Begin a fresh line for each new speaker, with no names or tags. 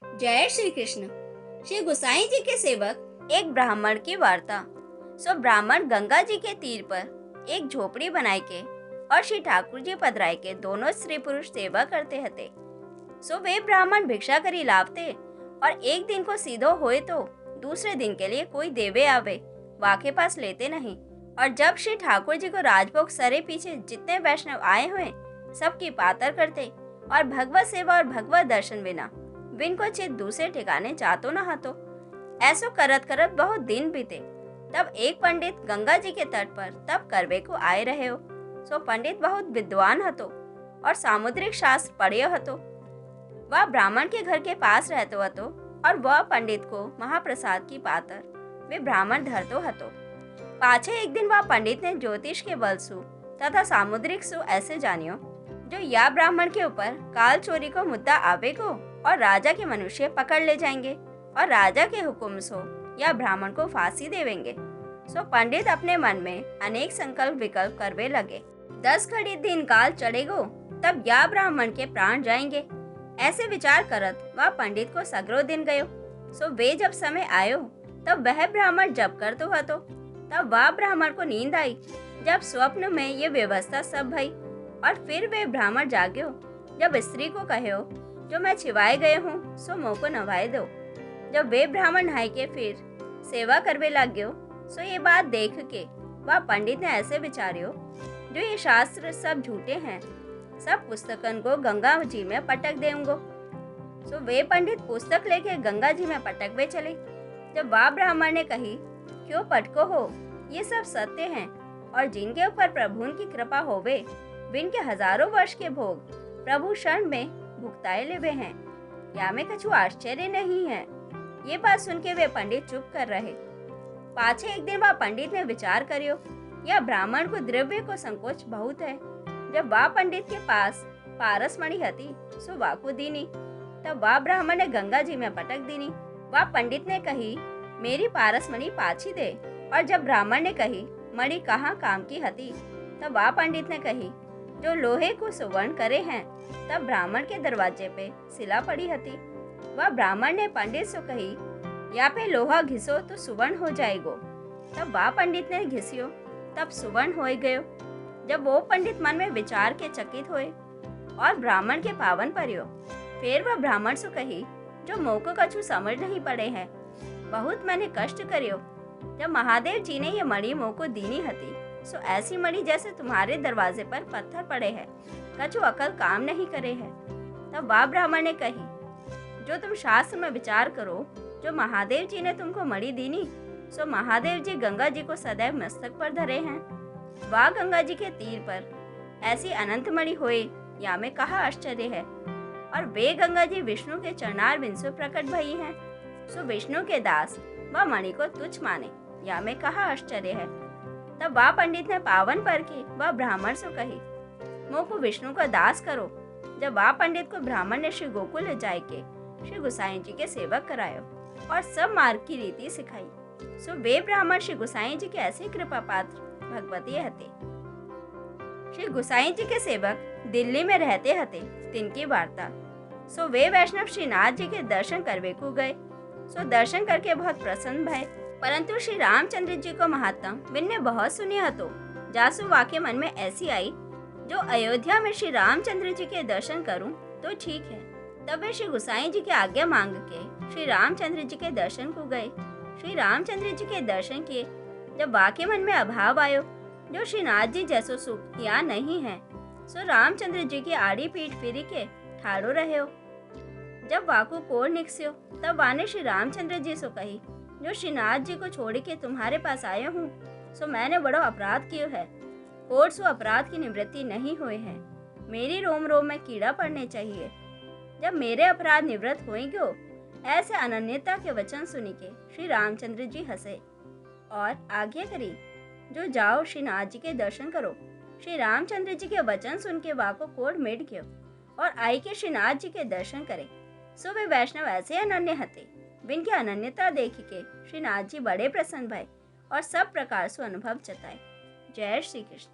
जय श्री कृष्ण। श्री गुसाई जी के सेवक एक ब्राह्मण की वार्ता। ब्राह्मण गंगा जी के तीर पर एक झोपड़ी बनाए के और श्री ठाकुर जी पधराए के दोनों स्त्री पुरुष सेवा करते हते। वे ब्राह्मण भिक्षा करी लावते और एक दिन को सीधो होए तो दूसरे दिन के लिए कोई देवे आवे वाके पास लेते नहीं। और जब श्री ठाकुर जी को राजभोग सरे पीछे जितने वैष्णव आए हुए सबकी पातर करते और भगवत सेवा और भगवत दर्शन बिना बिन को चित दूसरे ठिकाने जातो न हतो। ऐसो करत करत बहुत दिन बीते। तब एक पंडित गंगा जी के तट पर तप करवे को आए रहे हो। पंडित बहुत विद्वान हतो और सामुद्रिक शास्त्र पढ़ियो हतो। वह ब्राह्मण के घर के पास रहतो हतो और वह पंडित को महाप्रसाद की पातर वे ब्राह्मण धरतो हतो। पाछे एक दिन वह पंडित ने ज्योतिष के बल सु तथा सामुद्रिक सु ऐसे जानियो जो या ब्राह्मण के ऊपर काल चोरी को मुद्दा आवे को और राजा के मनुष्य पकड़ ले जाएंगे और राजा के हुक्म सो या ब्राह्मण को फांसी देवेंगे। पंडित अपने मन में अनेक संकल्प विकल्प करवे लगे। 10 घड़ी दिन काल चढ़ेगो तब या ब्राह्मण के प्राण जाएंगे। ऐसे विचार करत वह पंडित को सगरो दिन गयो। वे जब समय आयो तब वह ब्राह्मण जब कर तो हतो। तब वह ब्राह्मण को नींद आई जब स्वप्न में ये व्यवस्था सब भई। और फिर वे ब्राह्मण जाग्यो जब स्त्री को कहो जो मैं छिवाए गए हूँ सो मोह को नवाए दो। जब वे ब्राह्मण नहाई के फिर सेवा करवे लाग्यो ये बात देख के वह पंडित ने ऐसे विचार्यो जो ये शास्त्र सब झूठे हैं, सब पुस्तकन को गंगा जी में पटक देंगो। वे पंडित पुस्तक लेके गंगा जी में पटकवे चले। जब वह ब्राह्मण ने कही क्यों पटको हो, ये सब सत्य हैं और जिनके ऊपर प्रभु की कृपा होवे बिन के हजारों वर्ष के भोग प्रभु क्षण में भुगताए लेवे हैं, या में कछु आश्चर्य नहीं है। ये बात सुन के वे पंडित चुप कर रहे। पाछे एक दिन वह पंडित ने विचार करियो यह ब्राह्मण को द्रव्य को संकोच बहुत है। जब वह पंडित के पास पारस मणि हती वाकु दीनी। तब वह ब्राह्मण ने गंगा जी में पटक दीनी। वह पंडित ने कही मेरी पारस मणि पाछी दे। और जब ब्राह्मण ने कही मणि कहाँ काम की हती, तब वह पंडित ने कही जो लोहे को सुवर्ण करे हैं। तब ब्राह्मण के दरवाजे पे सिला पड़ी हती। वह ब्राह्मण ने पंडित से कही या पे लोहा घिसो तो सुवर्ण हो जाएगो। तब वह पंडित ने घिसियो तब सुवर्ण हो गयो। जब वो पंडित मन में विचार के चकित होए और ब्राह्मण के पावन परियो। फिर वह ब्राह्मण से कही जो मोह को कछु समझ नहीं पड़े हैं, बहुत मैंने कष्ट करियो। जब महादेव जी ने ये मणि मोह को दीनी हती ऐसी मणि जैसे तुम्हारे दरवाजे पर पत्थर पड़े हैं, कछु अकल काम नहीं करे है। तब वह ब्राह्मण ने कही जो तुम शास्त्र में विचार करो जो महादेव जी ने तुमको मणि दीनी महादेव जी गंगा जी को सदैव मस्तक पर धरे हैं। वह गंगा जी के तीर पर ऐसी अनंत मणि होए या में कहा आश्चर्य है। और वे गंगा जी विष्णु के चरणार बिंसु प्रकट भई हैं। विष्णु के दास वह मणि को तुच्छ माने या में कहा आश्चर्य है। तब वह पंडित ने पावन पर की वह ब्राह्मण से कही मोह को विष्णु का दास करो। जब वह पंडित को ब्राह्मण ने श्री गोकुल ले जाए के श्री गुसाई जी के सेवक करायो और सब मार्ग की रीति सिखाई। वे ब्राह्मण श्री गुसाई जी के ऐसे कृपा पात्र भगवती हते। श्री गुसाई जी के सेवक दिल्ली में रहते हते। तिनकी वार्ता। वे वैष्णव श्रीनाथ जी के दर्शन करवे को गए। दर्शन करके बहुत प्रसन्न भय। परंतु श्री रामचंद्र जी को महात्म बिन ने बहुत सुने हतो। जासु वाके मन में ऐसी आई जो अयोध्या में श्री रामचंद्र जी के दर्शन करूं तो ठीक है। तब वे श्री गुसाई जी की आज्ञा मांग के श्री रामचंद्र जी के दर्शन को गए। श्री रामचंद्र जी के दर्शन किए। जब वाके मन में अभाव आयो जो श्रीनाथ जी जैसो सुख या नहीं है रामचंद्र जी की आड़ी पीठ फिरी के ठाड़ो रहे हो। जब वाकु कोर निकस्यो तब वाने श्री रामचंद्र जी से कही जो श्रीनाथ जी को छोड़ के तुम्हारे पास आया हूँ मैंने बड़ो अपराध कियो है। कोर सो अपराध की निवृत्ति नहीं हुए है। मेरी रोम रोम में कीड़ा पड़ने चाहिए। जब मेरे अपराध निवृत्त होएंगे ऐसे अनन्यता के वचन सुनी के श्री रामचंद्र जी हंसे और आज्ञा करी जो जाओ श्रीनाथ जी के दर्शन करो। श्री रामचंद्र जी के वचन सुन के वाको कोड मिट गयो और आई के श्रीनाथ जी के दर्शन करे। वे वैष्णव ऐसे अनन्य हते बिन के अनन्यता देख के श्रीनाथ जी बड़े प्रसन्न भय और सब प्रकार से अनुभव जताए। जय श्री कृष्ण।